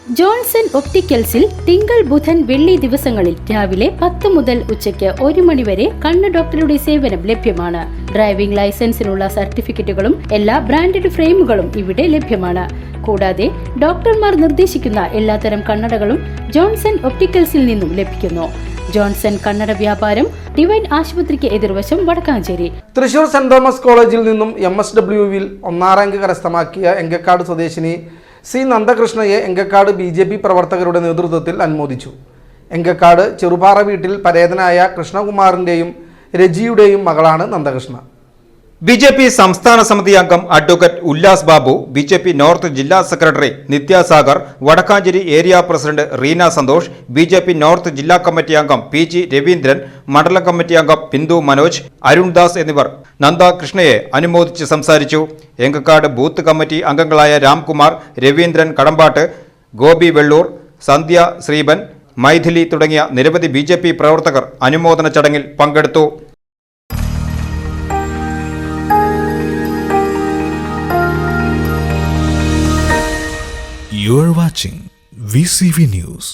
Johnson ഒപ്റ്റിക്കൽസിൽ തിങ്കൾ ബുധൻ വെള്ളി ദിവസങ്ങളിൽ രാവിലെ 10 മുതൽ ഉച്ചയ്ക്ക് 1 മണി വരെ കണ്ണ് ഡോക്ടറുടെ സേവനം ലഭ്യമാണ്. ഡ്രൈവിംഗ് ലൈസൻസിനുള്ള സർട്ടിഫിക്കറ്റുകളും എല്ലാ ബ്രാൻഡഡ് ഫ്രെയിമുകളും ഇവിടെ ലഭ്യമാണ്. കൂടാതെ ഡോക്ടർമാർ നിർദ്ദേശിക്കുന്ന എല്ലാത്തരം കണ്ണടകളും ജോൺസൺ ഒപ്റ്റിക്കൽസിൽ നിന്നും ലഭിക്കുന്നു. ജോൺസൺ കണ്ണട വ്യാപാരം ഡിവൈൻ ആശുപത്രിക്ക് എതിർവശം വടക്കാഞ്ചേരി. തൃശൂർ സെന്റ് തോമസ് കോളേജിൽ നിന്നും MSWയിൽ 1ാം റാങ്ക് കരസ്ഥമാക്കിയ എങ്കക്കാട് സ്വദേശിനി സി നന്ദകൃഷ്ണയെ എങ്കക്കാട് BJP പ്രവർത്തകരുടെ നേതൃത്വത്തിൽ അനുമോദിച്ചു. എങ്കക്കാട് ചെറുപാറ വീട്ടിൽ പരേതനായ കൃഷ്ണകുമാറിൻ്റെയും രജിയുടെയും മകളാണ് നന്ദകൃഷ്ണ. BJP സംസ്ഥാന സമിതി അംഗം advocate Ullas Babu, BJP north ജില്ലാ secretary Nityasagar, Vadakkanchery area president Reena Santhosh, BJP north ജില്ലാ കമ്മിറ്റി അംഗം PG രവീന്ദ്രൻ, മണ്ഡലം കമ്മിറ്റി അംഗം ബിന്ദു മനോജ്, അരുൺദാസ് എന്നിവർ നന്ദകൃഷ്ണയെ അനുമോദിച്ച് സംസാരിച്ചു. എങ്കക്കാട് ബൂത്ത് കമ്മിറ്റി അംഗങ്ങളായ രാംകുമാർ, രവീന്ദ്രൻ കടമ്പാട്ട്, ഗോപി വെള്ളൂർ, സന്ധ്യ ശ്രീബൻ, മൈഥിലി തുടങ്ങിയ നിരവധി BJP പ്രവർത്തകർ അനുമോദന ചടങ്ങിൽ പങ്കെടുത്തു. You are watching VCV News.